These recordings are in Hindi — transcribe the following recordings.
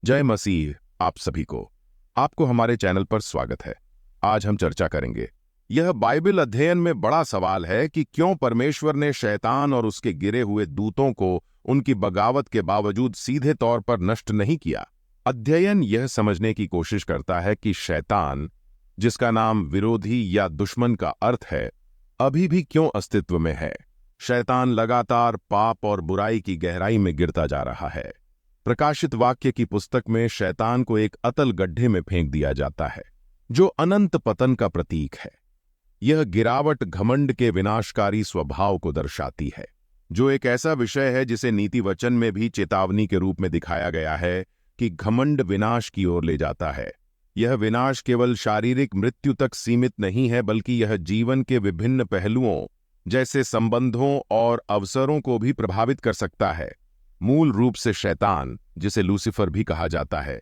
जय मसीह आप सभी को। आपको हमारे चैनल पर स्वागत है। आज हम चर्चा करेंगे। यह बाइबल अध्ययन में बड़ा सवाल है कि क्यों परमेश्वर ने शैतान और उसके गिरे हुए दूतों को उनकी बगावत के बावजूद सीधे तौर पर नष्ट नहीं किया। अध्ययन यह समझने की कोशिश करता है कि शैतान, जिसका नाम विरोधी या दुश्मन का अर्थ है, अभी भी क्यों अस्तित्व में है। शैतान लगातार पाप और बुराई की गहराई में गिरता जा रहा है। प्रकाशित वाक्य की पुस्तक में शैतान को एक अतल गड्ढे में फेंक दिया जाता है, जो अनंत पतन का प्रतीक है। यह गिरावट घमंड के विनाशकारी स्वभाव को दर्शाती है, जो एक ऐसा विषय है जिसे नीति वचन में भी चेतावनी के रूप में दिखाया गया है कि घमंड विनाश की ओर ले जाता है। यह विनाश केवल शारीरिक मृत्यु तक सीमित नहीं है, बल्कि यह जीवन के विभिन्न पहलुओं जैसे संबंधों और अवसरों को भी प्रभावित कर सकता है। मूल रूप से शैतान, जिसे लूसीफर भी कहा जाता है,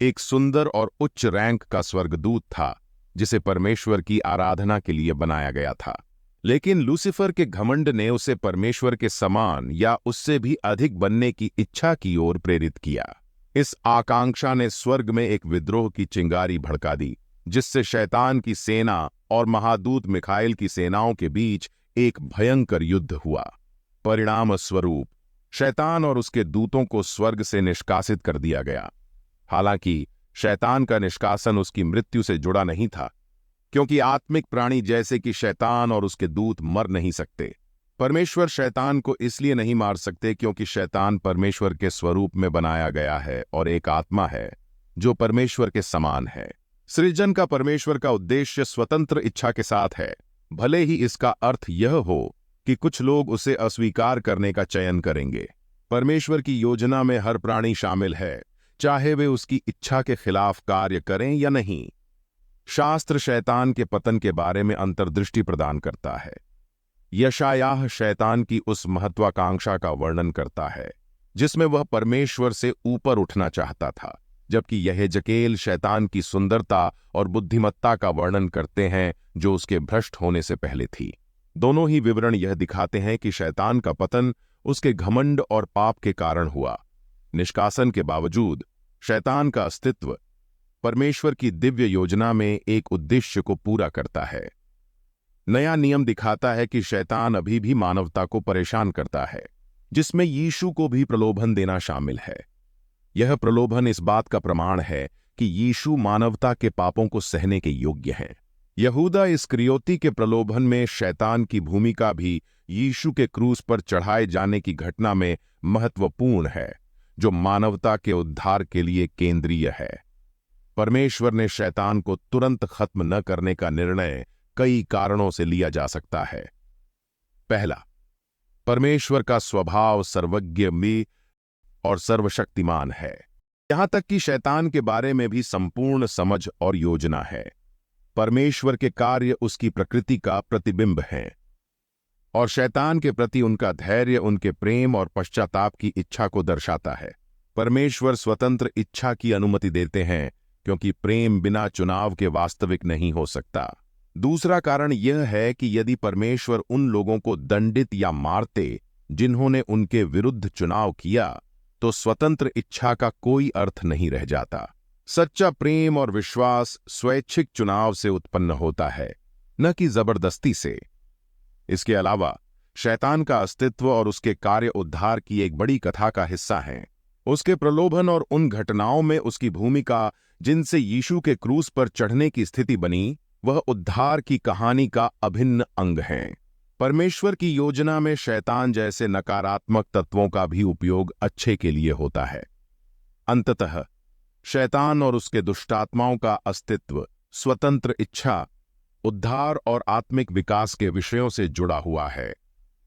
एक सुंदर और उच्च रैंक का स्वर्गदूत था जिसे परमेश्वर की आराधना के लिए बनाया गया था। लेकिन लूसीफर के घमंड ने उसे परमेश्वर के समान या उससे भी अधिक बनने की इच्छा की ओर प्रेरित किया। इस आकांक्षा ने स्वर्ग में एक विद्रोह की चिंगारी भड़का दी, जिससे शैतान की सेना और महादूत मिखाइल की सेनाओं के बीच एक भयंकर युद्ध हुआ। परिणाम स्वरूप शैतान और उसके दूतों को स्वर्ग से निष्कासित कर दिया गया। हालांकि शैतान का निष्कासन उसकी मृत्यु से जुड़ा नहीं था, क्योंकि आत्मिक प्राणी जैसे कि शैतान और उसके दूत मर नहीं सकते। परमेश्वर शैतान को इसलिए नहीं मार सकते क्योंकि शैतान परमेश्वर के स्वरूप में बनाया गया है और एक आत्मा है जो परमेश्वर के समान है। सृजन का परमेश्वर का उद्देश्य स्वतंत्र इच्छा के साथ है, भले ही इसका अर्थ यह हो कि कुछ लोग उसे अस्वीकार करने का चयन करेंगे। परमेश्वर की योजना में हर प्राणी शामिल है, चाहे वे उसकी इच्छा के खिलाफ कार्य करें या नहीं। शास्त्र शैतान के पतन के बारे में अंतर्दृष्टि प्रदान करता है। यशायाह शैतान की उस महत्वाकांक्षा का वर्णन करता है जिसमें वह परमेश्वर से ऊपर उठना चाहता था, जबकि यहेजकेल शैतान की सुंदरता और बुद्धिमत्ता का वर्णन करते हैं जो उसके भ्रष्ट होने से पहले थी। दोनों ही विवरण यह दिखाते हैं कि शैतान का पतन उसके घमंड और पाप के कारण हुआ। निष्कासन के बावजूद शैतान का अस्तित्व परमेश्वर की दिव्य योजना में एक उद्देश्य को पूरा करता है। नया नियम दिखाता है कि शैतान अभी भी मानवता को परेशान करता है, जिसमें यीशु को भी प्रलोभन देना शामिल है। यह प्रलोभन इस बात का प्रमाण है कि यीशु मानवता के पापों को सहने के योग्य हैं। यहूदा इस्करियोती के प्रलोभन में शैतान की भूमिका भी यीशु के क्रूस पर चढ़ाए जाने की घटना में महत्वपूर्ण है, जो मानवता के उद्धार के लिए केंद्रीय है। परमेश्वर ने शैतान को तुरंत खत्म न करने का निर्णय कई कारणों से लिया जा सकता है। पहला, परमेश्वर का स्वभाव सर्वज्ञ में और सर्वशक्तिमान है, यहां तक कि शैतान के बारे में भी संपूर्ण समझ और योजना है। परमेश्वर के कार्य उसकी प्रकृति का प्रतिबिंब हैं, और शैतान के प्रति उनका धैर्य उनके प्रेम और पश्चाताप की इच्छा को दर्शाता है। परमेश्वर स्वतंत्र इच्छा की अनुमति देते हैं, क्योंकि प्रेम बिना चुनाव के वास्तविक नहीं हो सकता। दूसरा कारण यह है कि यदि परमेश्वर उन लोगों को दंडित या मारते जिन्होंने उनके विरुद्ध चुनाव किया, तो स्वतंत्र इच्छा का कोई अर्थ नहीं रह जाता। सच्चा प्रेम और विश्वास स्वैच्छिक चुनाव से उत्पन्न होता है, न कि जबरदस्ती से। इसके अलावा शैतान का अस्तित्व और उसके कार्य उद्धार की एक बड़ी कथा का हिस्सा हैं। उसके प्रलोभन और उन घटनाओं में उसकी भूमिका जिनसे यीशु के क्रूस पर चढ़ने की स्थिति बनी, वह उद्धार की कहानी का अभिन्न अंग हैं। परमेश्वर की योजना में शैतान जैसे नकारात्मक तत्वों का भी उपयोग अच्छे के लिए होता है। अंततः शैतान और उसके दुष्टात्माओं का अस्तित्व स्वतंत्र इच्छा, उद्धार और आत्मिक विकास के विषयों से जुड़ा हुआ है।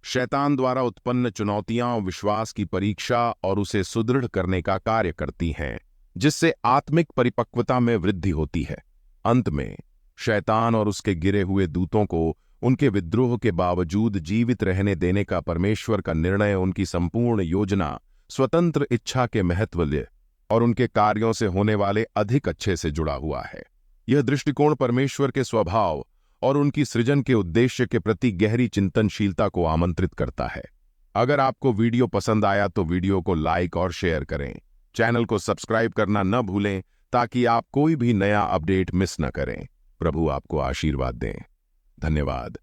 शैतान द्वारा उत्पन्न चुनौतियां विश्वास की परीक्षा और उसे सुदृढ़ करने का कार्य करती हैं, जिससे आत्मिक परिपक्वता में वृद्धि होती है। अंत में शैतान और उसके गिरे हुए दूतों को उनके विद्रोह के बावजूद जीवित रहने देने का परमेश्वर का निर्णय उनकी संपूर्ण योजना, स्वतंत्र इच्छा के महत्व और उनके कार्यों से होने वाले अधिक अच्छे से जुड़ा हुआ है। यह दृष्टिकोण परमेश्वर के स्वभाव और उनकी सृजन के उद्देश्य के प्रति गहरी चिंतनशीलता को आमंत्रित करता है। अगर आपको वीडियो पसंद आया तो वीडियो को लाइक और शेयर करें। चैनल को सब्सक्राइब करना न भूलें ताकि आप कोई भी नया अपडेट मिस न करें। प्रभु आपको आशीर्वाद दें। धन्यवाद।